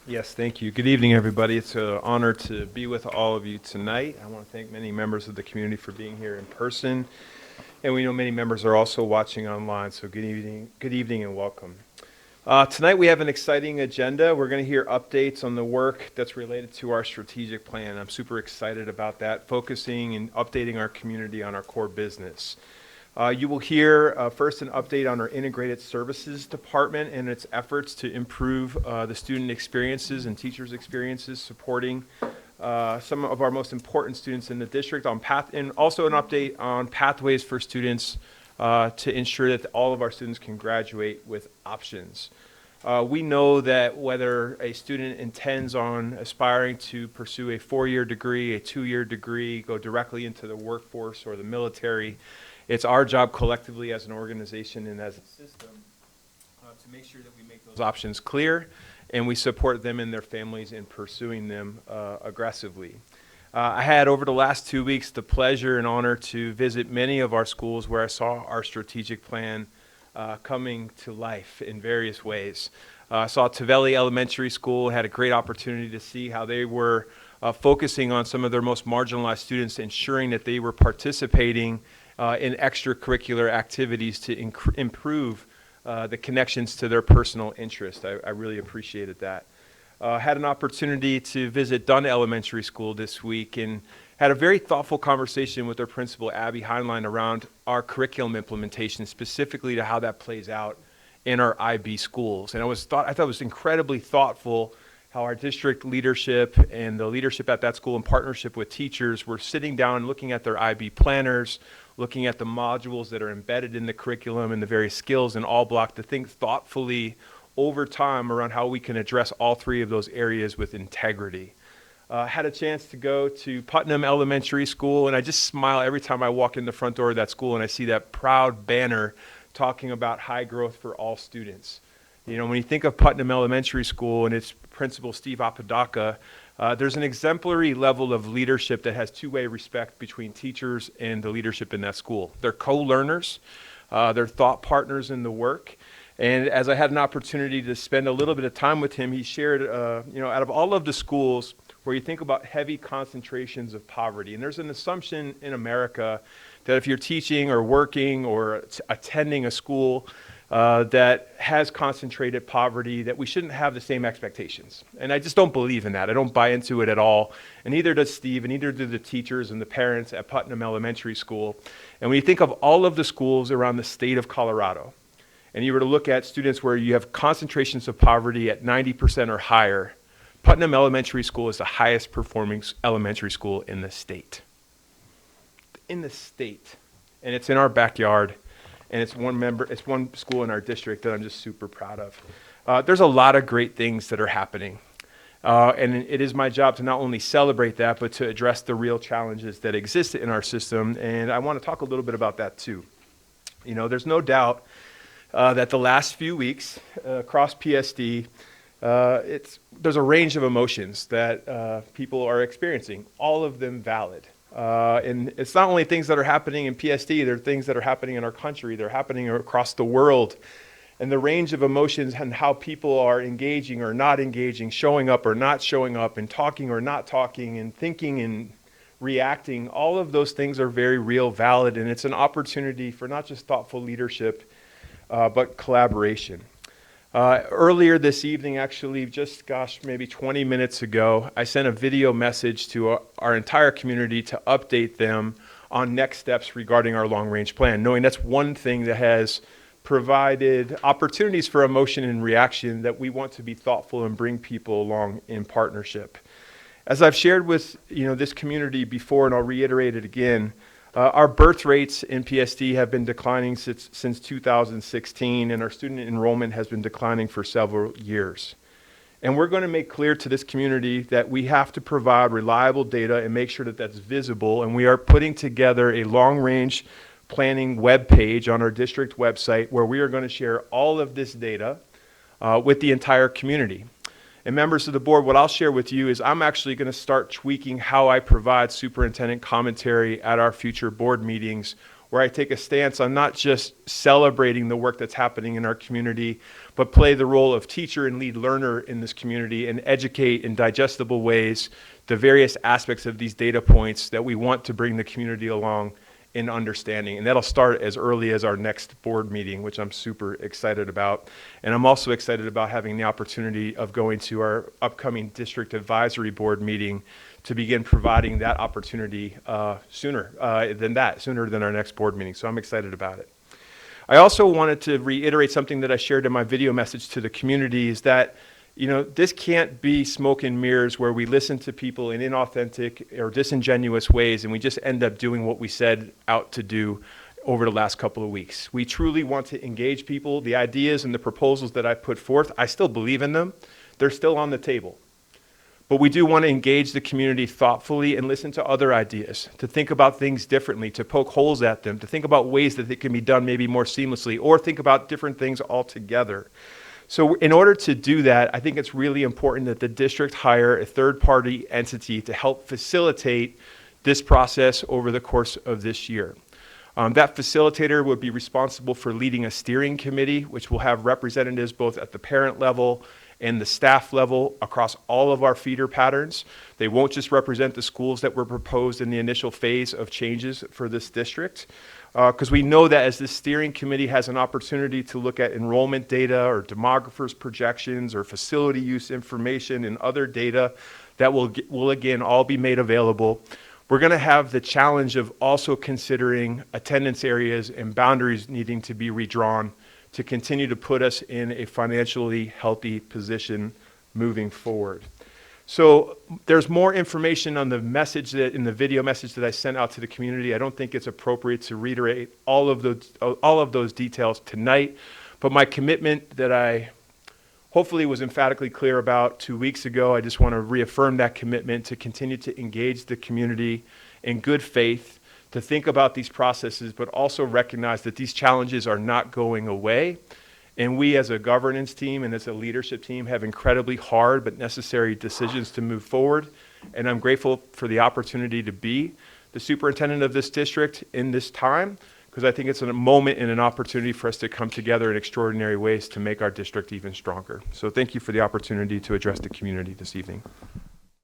Yes, thank you. Good evening, everybody. It's an honor to be with all of you tonight. I want to thank many members of the community for being here in person, and we know many members are also watching online, so good evening and welcome. Tonight we have an exciting agenda. We're going to hear updates on the work that's related to our strategic plan. I'm super excited about that, focusing and updating our community on our core business. You will hear first an update on our Integrated Services Department and its efforts to improve the student experiences and teachers' experiences, supporting some of our most important students in the district and also an update on pathways for students to ensure that all of our students can graduate with options. We know that whether a student intends on aspiring to pursue a 4-year degree, a 2-year degree, go directly into the workforce or the military, it's our job collectively as an organization and as a system to make sure that we make those options clear and we support them and their families in pursuing them aggressively. I had over the last 2 weeks the pleasure and honor to visit many of our schools where I saw our strategic plan coming to life in various ways. I saw Tavelli Elementary School, had a great opportunity to see how they were focusing on some of their most marginalized students, ensuring that they were participating in extracurricular activities to improve the connections to their personal interest. I really appreciated that. Had an opportunity to visit Dunn Elementary School this week and had a very thoughtful conversation with their principal, Abby Heinlein, around our curriculum implementation, specifically to how that plays out in our IB schools. And I thought it was incredibly thoughtful how our district leadership and the leadership at that school in partnership with teachers were sitting down and looking at their IB planners, looking at the modules that are embedded in the curriculum and the various skills in all block to think thoughtfully over time around how we can address all three of those areas with integrity. Had a chance to go to Putnam Elementary School, and I just smile every time I walk in the front door of that school and I see that proud banner talking about high growth for all students. You know, when you think of Putnam Elementary School and its principal, Steve Apodaca, there's an exemplary level of leadership that has two-way respect between teachers and the leadership in that school. They're co-learners, they're thought partners in the work. And as I had an opportunity to spend a little bit of time with him, he shared, out of all of the schools where you think about heavy concentrations of poverty, and there's an assumption in America that if you're teaching or working or attending a school that has concentrated poverty, that we shouldn't have the same expectations. And I just don't believe in that. I don't buy into it at all. And neither does Steve, and neither do the teachers and the parents at Putnam Elementary School. And when you think of all of the schools around the state of Colorado, and you were to look at students where you have concentrations of poverty at 90% or higher, Putnam Elementary School is the highest performing elementary school in the state. In the state. And it's in our backyard. And it's one school in our district that I'm just super proud of. There's a lot of great things that are happening. And it is my job to not only celebrate that, but to address the real challenges that exist in our system. And I want to talk a little bit about that too. You know, there's no doubt that the last few weeks across PSD, there's a range of emotions that people are experiencing, all of them valid. And it's not only things that are happening in PSD, there are things that are happening in our country, they're happening across the world. And the range of emotions and how people are engaging or not engaging, showing up or not showing up, and talking or not talking, and thinking and reacting, all of those things are very real, valid, and it's an opportunity for not just thoughtful leadership, but collaboration. Earlier this evening, actually, maybe 20 minutes ago, I sent a video message to our entire community to update them on next steps regarding our long-range plan, knowing that's one thing that has provided opportunities for emotion and reaction that we want to be thoughtful and bring people along in partnership. As I've shared with this community before, and I'll reiterate it again, our birth rates in PSD have been declining since 2016, and our student enrollment has been declining for several years. And we're going to make clear to this community that we have to provide reliable data and make sure that that's visible, and we are putting together a long-range planning webpage on our district website where we are going to share all of this data with the entire community. And members of the board, what I'll share with you is I'm actually going to start tweaking how I provide superintendent commentary at our future board meetings, where I take a stance on not just celebrating the work that's happening in our community, but play the role of teacher and lead learner in this community and educate in digestible ways the various aspects of these data points that we want to bring the community along in understanding. And that'll start as early as our next board meeting, which I'm super excited about. And I'm also excited about having the opportunity of going to our upcoming district advisory board meeting to begin providing that opportunity sooner than our next board meeting. So I'm excited about it. I also wanted to reiterate something that I shared in my video message to the community, is that this can't be smoke and mirrors where we listen to people in inauthentic or disingenuous ways and we just end up doing what we said out to do over the last couple of weeks. We truly want to engage people. The ideas and the proposals that I put forth, I still believe in them. They're still on the table. But we do want to engage the community thoughtfully and listen to other ideas, to think about things differently, to poke holes at them, to think about ways that they can be done maybe more seamlessly, or think about different things altogether. So in order to do that, I think it's really important that the district hire a third-party entity to help facilitate this process over the course of this year. That facilitator would be responsible for leading a steering committee, which will have representatives both at the parent level and the staff level across all of our feeder patterns. They won't just represent the schools that were proposed in the initial phase of changes for this district, because we know that as this steering committee has an opportunity to look at enrollment data or demographers' projections or facility use information and other data that will again all be made available. We're going to have the challenge of also considering attendance areas and boundaries needing to be redrawn to continue to put us in a financially healthy position moving forward. So there's more information on the message that in the video message that I sent out to the community. I don't think it's appropriate to reiterate all of those details tonight, but my commitment that I hopefully was emphatically clear about 2 weeks ago, I just want to reaffirm that commitment to continue to engage the community in good faith, to think about these processes, but also recognize that these challenges are not going away. And we as a governance team and as a leadership team have incredibly hard but necessary decisions to move forward. And I'm grateful for the opportunity to be the superintendent of this district in this time, because I think it's a moment and an opportunity for us to come together in extraordinary ways to make our district even stronger. So thank you for the opportunity to address the community this evening.